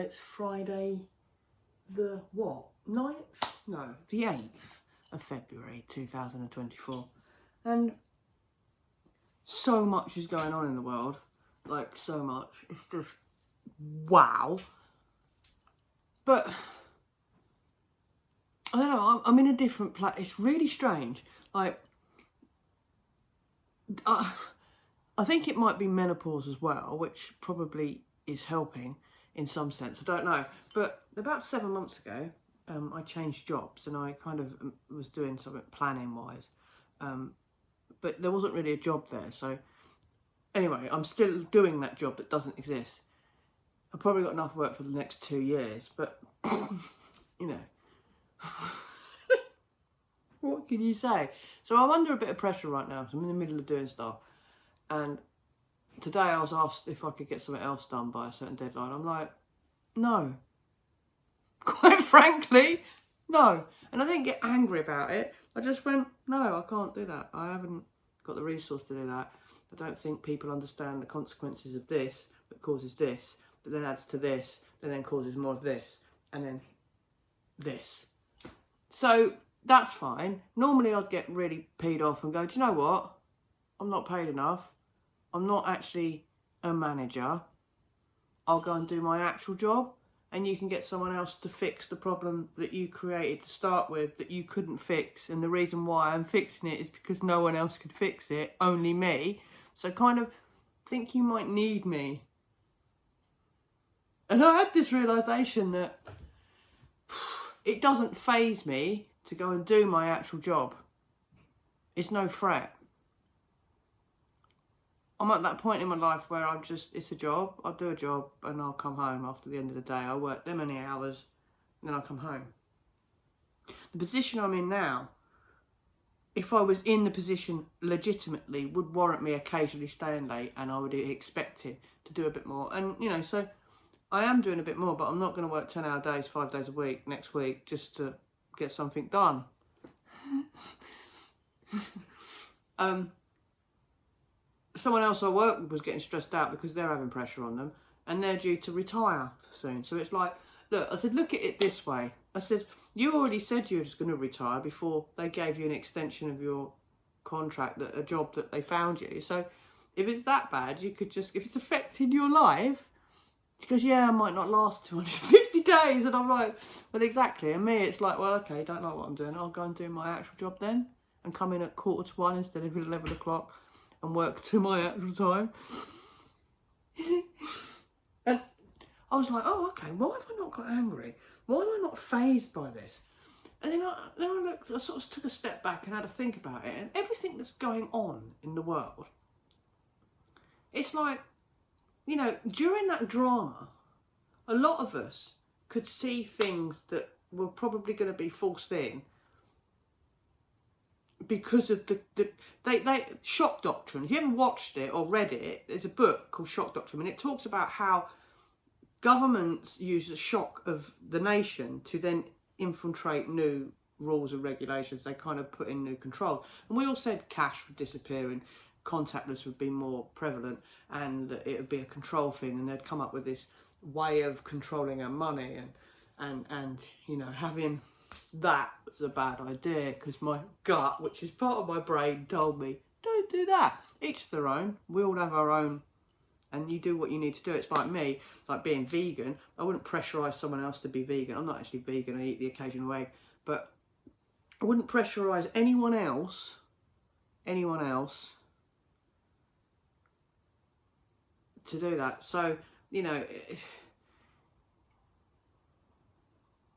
it's Friday the what? 9th? No, the 8th of February 2024. And so much is going on in the world. Like, so much. It's just wow. But I don't know, I'm in a different place. It's really strange. Like, I think it might be menopause as well, which probably is helping in some sense. I don't know. But about 7 months ago, I changed jobs and I kind of was doing something planning-wise. But there wasn't really a job there. So anyway, I'm still doing that job that doesn't exist. I've probably got enough work for the next 2 years, but, you know. What can you say? So I'm under a bit of pressure right now. So I'm in the middle of doing stuff. And today I was asked if I could get something else done by a certain deadline. I'm like, no. Quite frankly, no. And I didn't get angry about it. I just went, no, I can't do that. I haven't got the resource to do that. I don't think people understand the consequences of this that causes this, that then adds to this, that then causes more of this, and then this. So that's fine. Normally I'd get really peed off and go, do you know what? I'm not paid enough. I'm not actually a manager. I'll go and do my actual job and you can get someone else to fix the problem that you created to start with that you couldn't fix. And the reason why I'm fixing it is because no one else could fix it, only me. So kind of think you might need me. And I had this realisation that it doesn't faze me to go and do my actual job. It's no threat. I'm at that point in my life where I'm just, it's a job. I'll do a job and I'll come home after the end of the day. I'll work them many hours and then I'll come home. The position I'm in now, if I was in the position legitimately, would warrant me occasionally staying late and I would be expected to do a bit more. And, you know, so I am doing a bit more, but I'm not going to work 10-hour days, 5 days a week next week just to get something done. Someone else I work with was getting stressed out because they're having pressure on them and they're due to retire soon. So it's like, look, I said, look at it this way. I said, you already said you were just going to retire before they gave you an extension of your contract, a job that they found you. So if it's that bad, you could just, if it's affecting your life, because yeah, I might not last 250 days. And I'm like, well, exactly. And me, it's like, well, okay, don't like what I'm doing. I'll go and do my actual job then and come in at 1:45 instead of 11 o'clock and work to my actual time. And I was like, oh, okay, why have I not got angry? Why am I not fazed by this? And then I looked, I sort of took a step back and had to think about it. And everything that's going on in the world, it's like, you know, during that drama, a lot of us could see things that were probably going to be forced in because of the shock doctrine. If you ever watched it or read it, there's a book called Shock Doctrine, and it talks about how governments use the shock of the nation to then infiltrate new rules and regulations. They kind of put in new control. And we all said cash would disappear and contactless would be more prevalent and that it would be a control thing, and they'd come up with this way of controlling our money and you know, having that was a bad idea because my gut, which is part of my brain, told me don't do that. Each their own. We all have our own, and you do what you need to do. It's like me, like being vegan. I wouldn't pressurise someone else to be vegan. I'm not actually vegan. I eat the occasional egg, but I wouldn't pressurise anyone else to do that. So, you know,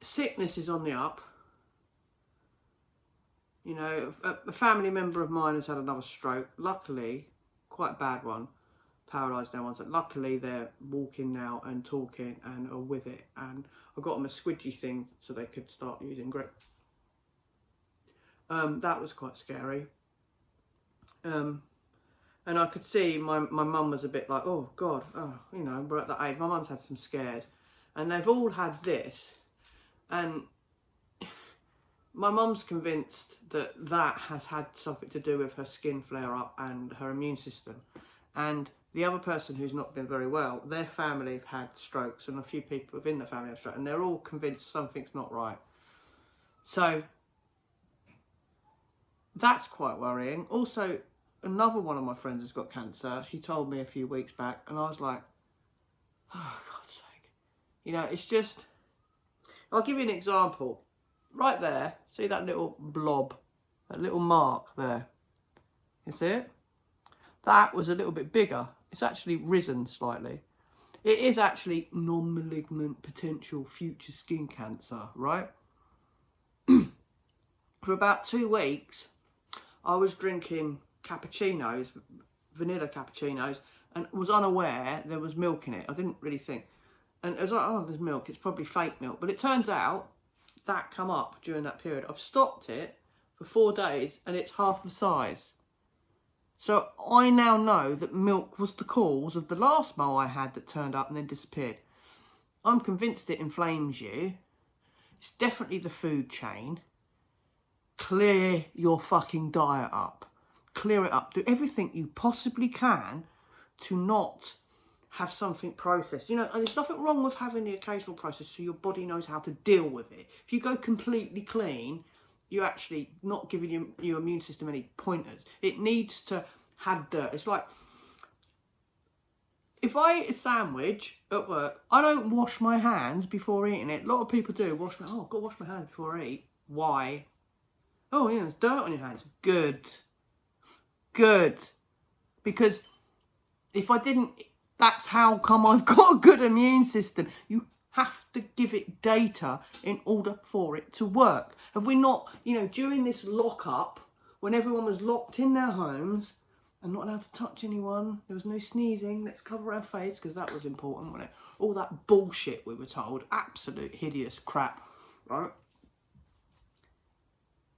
sickness is on the up. You know, a family member of mine has had another stroke. Luckily, quite a bad one, paralysed now. So luckily they're walking now and talking and are with it. And I got them a squidgy thing so they could start using grip. That was quite scary. And I could see my mum was a bit like, oh God, oh, you know, we're at that age. My mum's had some scares. And they've all had this. And my mum's convinced that that has had something to do with her skin flare up and her immune system. And The other person who's not been very well, their family have had strokes, and a few people within the family have strokes, and they're all convinced something's not right. So that's quite worrying. Also, another one of my friends has got cancer. He told me a few weeks back, and I was like, oh, God's sake. You know, it's just... I'll give you an example. Right there, see that little blob? That little mark there? You see it? That was a little bit bigger. It's actually risen slightly. It is actually non-malignant potential future skin cancer, right? For about 2 weeks, I was drinking cappuccinos, vanilla cappuccinos, and was unaware there was milk in it. I didn't really think. And it was like, oh, there's milk. It's probably fake milk. But it turns out that come up during that period. I've stopped it for 4 days, and it's half the size. So I now know that milk was the cause of the last mole I had that turned up and then disappeared. I'm convinced it inflames you. It's definitely the food chain. Clear your fucking diet up. Clear it up. Do everything you possibly can to not have something processed. You know, and there's nothing wrong with having the occasional process so your body knows how to deal with it. If you go completely clean, you're actually not giving your immune system any pointers. It needs to have dirt. It's like, if I eat a sandwich at work, I don't wash my hands before eating it. A lot of people do. Oh, I've got to wash my hands before I eat. Why? Oh, yeah, there's dirt on your hands. Good. Good. Because if I didn't, that's how come I've got a good immune system. You have to give it data in order for it to work. Have we not, you know, during this lock-up, when everyone was locked in their homes and not allowed to touch anyone, there was no sneezing, let's cover our face, because that was important, wasn't it? All that bullshit we were told, absolute hideous crap, right?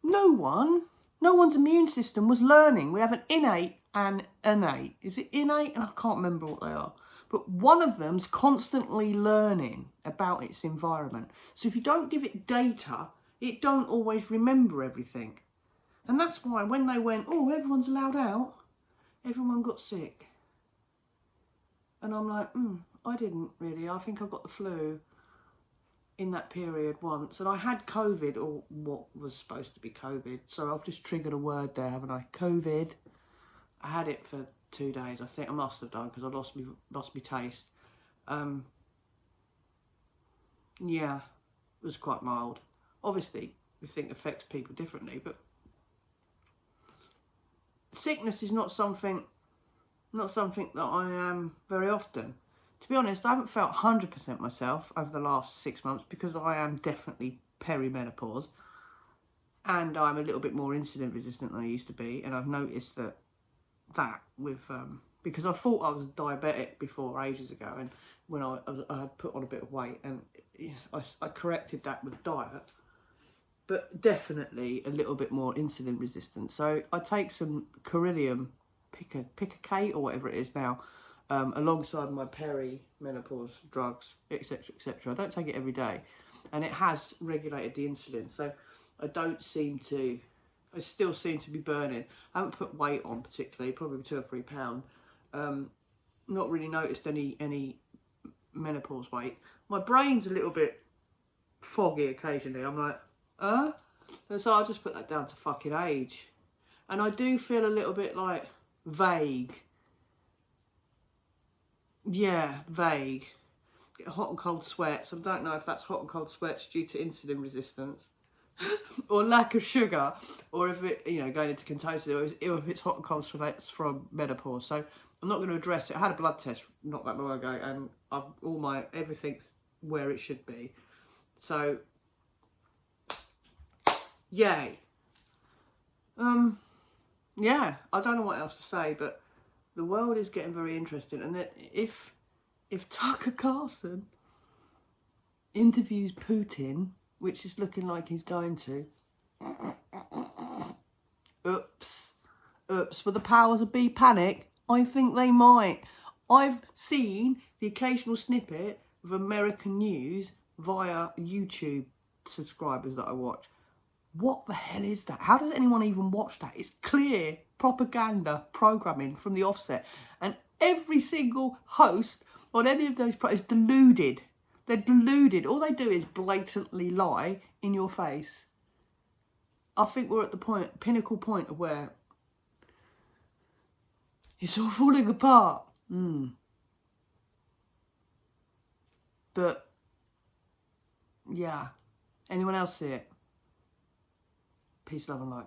No one's immune system was learning. We have an innate and innate. Is it innate? And I can't remember what they are. But one of them's constantly learning about its environment. So if you don't give it data, it don't always remember everything. And that's why when they went, oh, everyone's allowed out, everyone got sick. And I'm like, I didn't really. I think I got the flu in that period once. And I had COVID, or what was supposed to be COVID. So I've just triggered a word there, haven't I? COVID. I had it for 2 days. I think I must have done, because I lost my taste. Yeah, it was quite mild. Obviously, we think it affects people differently, but sickness is not something that I am very often. To be honest, I haven't felt 100% myself over the last 6 months, because I am definitely perimenopause, and I'm a little bit more insulin resistant than I used to be, and I've noticed that with because I thought I was diabetic before ages ago, and when I had put on a bit of weight, and I corrected that with diet, but definitely a little bit more insulin resistant. So I take some Coryllium Picacate or whatever it is now, alongside my perimenopause drugs, etc, etc. I don't take it every day, and it has regulated the insulin, so I still seem to be burning. I haven't put weight on particularly, probably 2 or 3 pounds. Not really noticed any menopause weight. My brain's a little bit foggy occasionally. I'm like, So I'll just put that down to fucking age. And I do feel a little bit like vague. Yeah, vague. Get hot and cold sweats. I don't know if that's hot and cold sweats due to insulin resistance or lack of sugar, or if it, going into ketosis, or if it's hot and cold sweats from menopause. So I'm not going to address it. I had a blood test not that long ago, and everything's where it should be. So, yay. Yeah, I don't know what else to say, but the world is getting very interesting. And that if Tucker Carlson interviews Putin, which is looking like he's going to, oops, will the powers that be panic? I think they might. I've seen the occasional snippet of American news via YouTube subscribers that I watch. What the hell is that? How does anyone even watch that? It's clear propaganda programming from the offset. And Every single host on any of those is deluded. They're deluded. All they do is blatantly lie in your face. I think we're at the pinnacle point of where it's all falling apart. But, yeah. Anyone else see it? Peace, love and light.